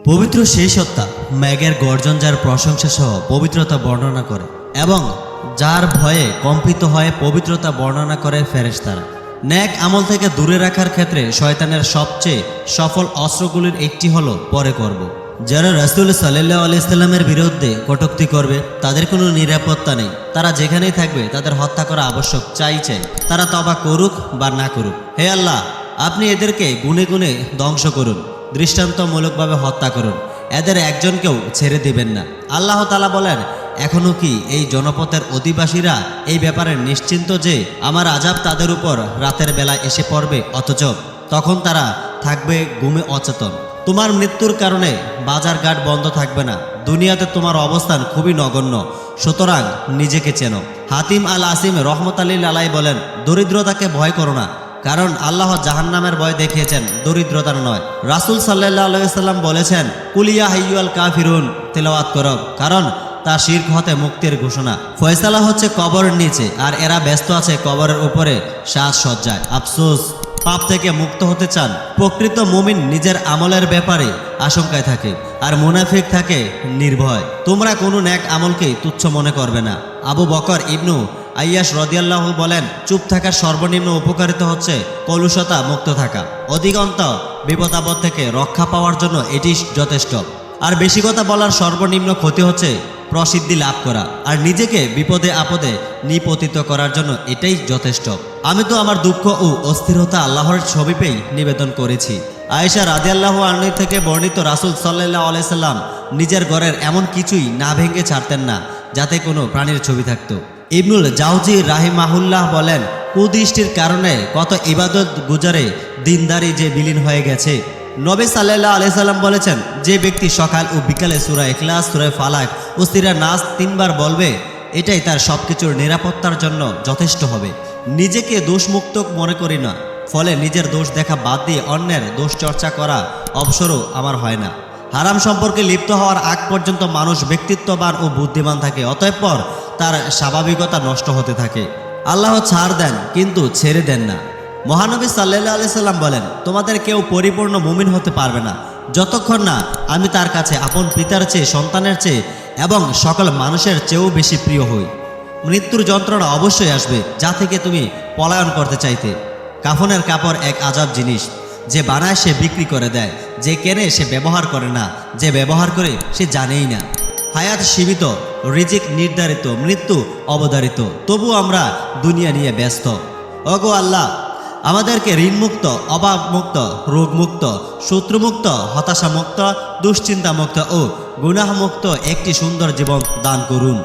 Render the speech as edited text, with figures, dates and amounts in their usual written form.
পবিত্র সেই সত্তা মেঘের গর্জন যার প্রশংসা সহ পবিত্রতা বর্ণনা করে এবং যার ভয়ে কম্পিত হয়ে পবিত্রতা বর্ণনা করে ফেরেশতারা। নেক আমল থেকে দূরে রাখার ক্ষেত্রে শয়তানের সবচেয়ে সফল অস্ত্রগুলির একটি হলো পরে করব। যারা রাসূল সাল্লাল্লাহু আলাইহি সাল্লামের বিরুদ্ধে কটূক্তি করবে তাদের কোনো নিরাপত্তা নেই। তারা যেখানেই থাকবে তাদের হত্যা করা আবশ্যক, চাই। তারা তওবা করুক বা না করুক, হে আল্লাহ আপনি এদেরকে গুনে গুনে ধ্বংস করুন, দৃষ্টান্তমূলকভাবে হত্যা করুন, এদের একজনকেও ছেড়ে দিবেন না। আল্লাহ তাআলা বলেন, এখনও কি এই জনপদের অধিবাসীরা এই ব্যাপারে নিশ্চিন্ত যে আমার আযাব তাদের উপর রাতের বেলায় এসে পড়বে, অথচ তখন তারা থাকবে ঘুমে অচেতন। তোমার মৃত্যুর কারণে বাজারঘাট বন্ধ থাকবে না। দুনিয়াতে তোমার অবস্থান খুবই নগণ্য, সুতরাং নিজেকে চেনো। হাতিম আল আসিম রহমতুল্লাহি আলাইহি বলেন, দরিদ্রতাকে ভয় করো না, কারণ আল্লাহ জাহান্নামের ভয় দেখিয়েছেন, দরিদ্রতার নয়। রাসূল সাল্লাল্লাহু আলাইহি সাল্লাম বলেছেন, কুলিয়া হাইয়ুল কাফিরুন তেলাওয়াত করো, কারণ তা শিরক হতে মুক্তির ঘোষণা। ফয়সালা হচ্ছে কবরের নিচে, আর এরা ব্যস্ত আছে কবরের উপরে সাজসজ্জায়। আফসোস, পাপ থেকে মুক্ত হতে চান। প্রকৃত মুমিন নিজের আমলের ব্যাপারে আশঙ্কায় থাকে, আর মুনাফিক থাকে নির্ভয়। তোমরা কোনো নেক আমলকেই তুচ্ছ মনে করবে না। আবু বকর ইবনু আইয়াশ রাদিয়াল্লাহু বলেন, চুপ থাকার সর্বনিম্ন উপকারিতা হচ্ছে কলুষতা মুক্ত থাকা। অধিকন্ত বিপদাপদ থেকে রক্ষা পাওয়ার জন্য এটি যথেষ্ট। আর বেশি কথা বলার সর্বনিম্ন ক্ষতি হচ্ছে প্রসিদ্ধি লাভ করা, আর নিজেকে বিপদে আপদে নিপতিত করার জন্য এটাই যথেষ্ট। আমি তো আমার দুঃখ ও অস্থিরতা আল্লাহর সমীপেই নিবেদন করেছি। আয়েশা রাদিয়াল্লাহু আনহা থেকে বর্ণিত, রাসূল সাল্লাল্লাহু আলাইহি সাল্লাম নিজের ঘরের এমন কিছুই না ভেঙে ছাড়তেন না যাতে কোনো প্রাণীর ছবি থাকতো। ইবনুল জাওজি রাহিমাহুল্লাহ বলেন, কুদৃষ্টির কারণে কত ইবাদত গুজারে দিনদারি যে বিলীন হয়ে গেছে। নবী সাল্লাল্লাহু আলাইহি সাল্লাম বলেছেন, যে ব্যক্তি সকাল ও বিকালে সূরা ইখলাস, সূরা ফালাক ও সূরা নাস 3 বার বলবে, এটাই তার সবকিছুর নিরাপত্তার জন্য যথেষ্ট হবে। নিজেকে দোষমুক্ত মনে করি না, ফলে নিজের দোষ দেখা বাদ দিয়ে অন্যের দোষ চর্চা করা অবসরও আমার হয় না। হারাম সম্পর্কে লিপ্ত হওয়ার আগ পর্যন্ত মানুষ ব্যক্তিত্ববান ও বুদ্ধিমান থাকে, অতঃপর তার স্বাভাবিকতা নষ্ট হতে থাকে। আল্লাহ ছাড় দেন কিন্তু ছেড়ে দেন না। মহানবী সাল্লাল্লাহু আলাইহি সাল্লাম বলেন, তোমাদের কেউ পরিপূর্ণ মুমিন হতে পারবে না যতক্ষণ না আমি তার কাছে আপন পিতার চেয়ে, সন্তানের চেয়ে এবং সকল মানুষের চেয়েও বেশি প্রিয় হই। মৃত্যুর যন্ত্রণা অবশ্যই আসবে, যা থেকে তুমি পলায়ন করতে চাইতে। কাফনের কাপড় এক আজব জিনিস, যে বানায় সে বিক্রি করে দেয়, যে কেনে সে ব্যবহার করে না, যে ব্যবহার করে সে জানেই না। হায়াত সীমিত, রিজিক নির্ধারিত, মৃত্যু অবধারিত, তবু আমরা দুনিয়া নিয়ে ব্যস্ত। ওগো আল্লাহ, আমাদেরকে ঋণমুক্ত, অভাবমুক্ত, রোগমুক্ত, শত্রুমুক্ত, হতাশামুক্ত, দুশ্চিন্তামুক্ত ও গুনাহমুক্ত একটি সুন্দর জীবন দান করুন।